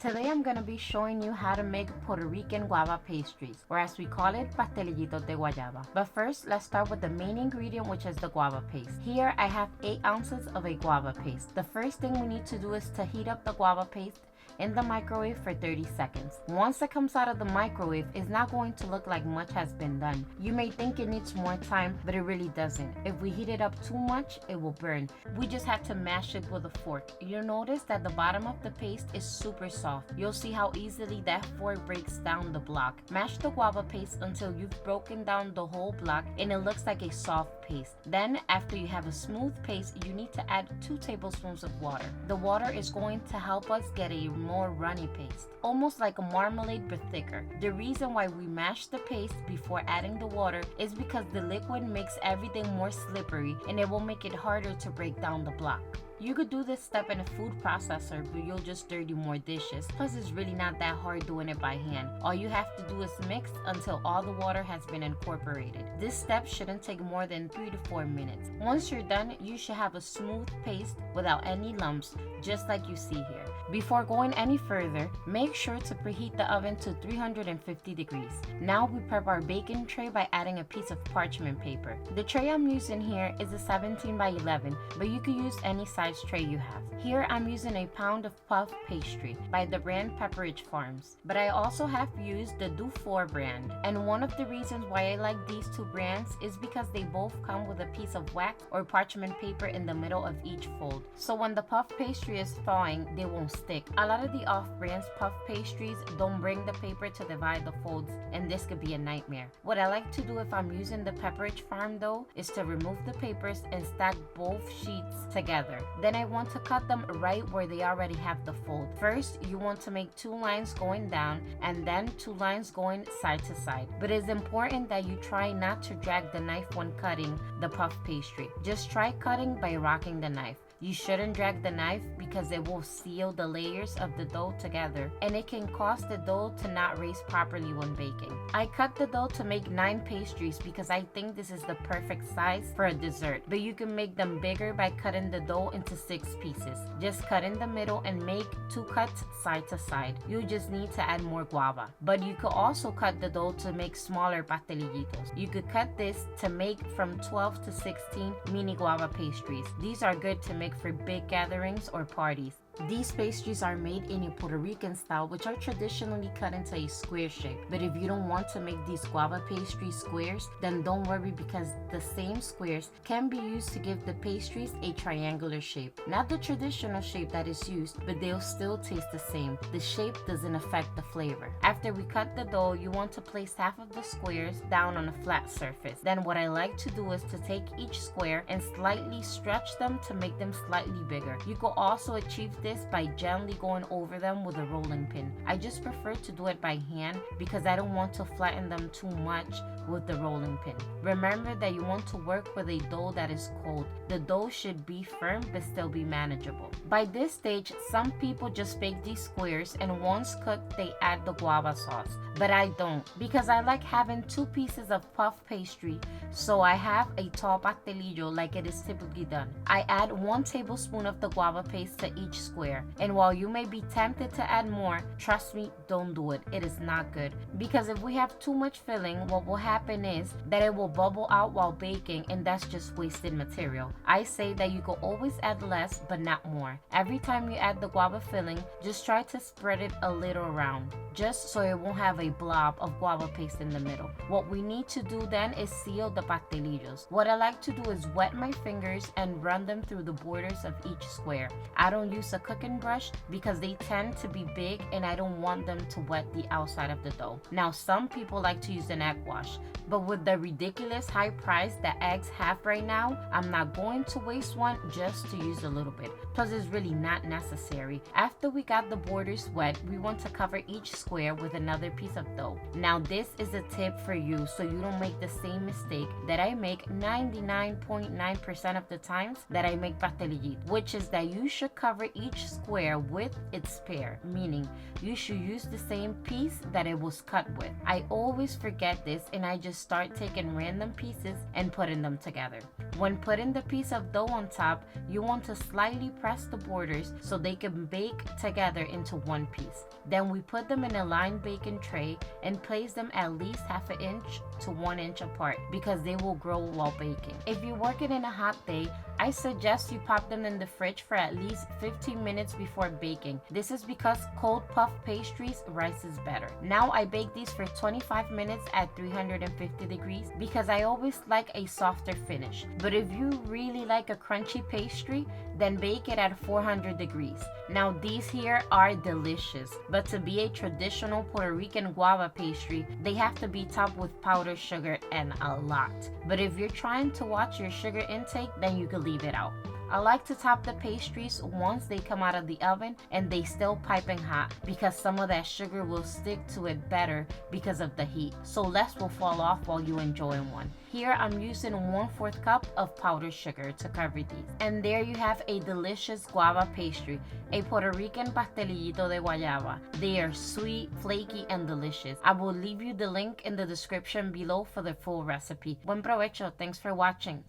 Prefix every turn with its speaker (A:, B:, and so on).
A: Today I'm going to be showing you how to make Puerto Rican guava pastries, or as we call it, Pastelillitos de Guayaba. But first, let's start with the main ingredient, which is the guava paste. Here I have 8 ounces of a guava paste. The first thing we need to do is to heat up the guava paste in the microwave for 30 seconds. Once it comes out of the microwave, it's not going to look like much has been done. You may think it needs more time, but it really doesn't. If we heat it up too much, it will burn. We just have to mash it with a fork. You'll notice that the bottom of the paste is super soft. You'll see how easily that fork breaks down the block. Mash the guava paste until you've broken down the whole block and it looks like a soft paste. Then, after you have a smooth paste, you need to add 2 tablespoons of water. The water is going to help us get a more runny paste, almost like a marmalade but thicker. The reason why we mash the paste before adding the water is because the liquid makes everything more slippery and it will make it harder to break down the block. You could do this step in a food processor, but you'll just dirty more dishes. Plus, it's really not that hard doing it by hand. All you have to do is mix until all the water has been incorporated. This step shouldn't take more than 3 to 4 minutes. Once you're done, you should have a smooth paste without any lumps, just like you see here. Before going any further, make sure to preheat the oven to 350 degrees. Now we prep our baking tray by adding a piece of parchment paper. The tray I'm using here is a 17 by 11, but you could use any size tray you have. Here I'm using a pound of puff pastry by the brand Pepperidge Farms, but I also have used the Do4 brand. And one of the reasons why I like these 2 brands is because they both come with a piece of wax or parchment paper in the middle of each fold. So when the puff pastry is thawing, they won't stick. A lot of the off-brands puff pastries don't bring the paper to divide the folds, and this could be a nightmare. What I like to do if I'm using the Pepperidge Farm though is to remove the papers and stack both sheets together. Then I want to cut them right where they already have the fold. First, you want to make 2 lines going down and then 2 lines going side to side. But it's important that you try not to drag the knife when cutting the puff pastry. Just try cutting by rocking the knife. You shouldn't drag the knife because it will seal the layers of the dough together and it can cause the dough to not raise properly when baking. I cut the dough to make 9 pastries because I think this is the perfect size for a dessert, but you can make them bigger by cutting the dough into 6 pieces. Just cut in the middle and make 2 cuts side to side. You just need to add more guava. But you could also cut the dough to make smaller pastelillitos. You could cut this to make from 12 to 16 mini guava pastries. These are good to make for big gatherings or parties. These pastries are made in a Puerto Rican style, which are traditionally cut into a square shape. But if you don't want to make these guava pastry squares, then don't worry because the same squares can be used to give the pastries a triangular shape. Not the traditional shape that is used, but they'll still taste the same. The shape doesn't affect the flavor. After we cut the dough, you want to place half of the squares down on a flat surface. Then what I like to do is to take each square and slightly stretch them to make them slightly bigger. You can also achieve this by gently going over them with a rolling pin. I just prefer to do it by hand because I don't want to flatten them too much with the rolling pin. Remember that you want to work with a dough that is cold. The dough should be firm but still be manageable. By this stage, some people just bake these squares and once cooked they add the guava sauce. But I don't because I like having 2 pieces of puff pastry, so I have a tall pastelillo like it is typically done. I add 1 tablespoon of the guava paste to each square, and while you may be tempted to add more, trust me, don't do it. It is not good because if we have too much filling, what will happen is that it will bubble out while baking and that's just wasted material. I say that you can always add less but not more. Every time you add the guava filling, just try to spread it a little around, just so it won't have a blob of guava paste in the middle. What we need to do then is seal the pastelillos. What I like to do is wet my fingers and run them through the borders of each square. I don't use a cooking brush because they tend to be big and I don't want them to wet the outside of the dough. Now some people like to use an egg wash, but with the ridiculous high price that eggs have right now, I'm not going to waste one just to use a little bit. Plus it's really not necessary. After we got the borders wet, we want to cover each square with another piece of dough. Now this is a tip for you so you don't make the same mistake that I make 99.9% of the times that I make pastelillitos, which is that you should cover each each square with its pair, meaning you should use the same piece that it was cut with. I always forget this and I just start taking random pieces and putting them together. When putting the piece of dough on top, you want to slightly press the borders so they can bake together into one piece. Then we put them in a lined baking tray and place them at least half an inch to 1 inch apart because they will grow while baking. If you're working in a hot day, I suggest you pop them in the fridge for at least 15 minutes before baking. This is because cold puff pastries rises better. Now I bake these for 25 minutes at 350 degrees because I always like a softer finish. But if you really like a crunchy pastry, then bake it at 400 degrees. Now these here are delicious, but to be a traditional Puerto Rican guava pastry, they have to be topped with powdered sugar and a lot. But if you're trying to watch your sugar intake, then you can leave it out. I like to top the pastries once they come out of the oven and they still piping hot because some of that sugar will stick to it better because of the heat, so less will fall off while you enjoying one. Here I'm using 1/4 cup of powdered sugar to cover these. And there you have a delicious guava pastry, a Puerto Rican pastelillito de guayaba. They are sweet, flaky, and delicious. I will leave you the link in the description below for the full recipe. Buen provecho, thanks for watching.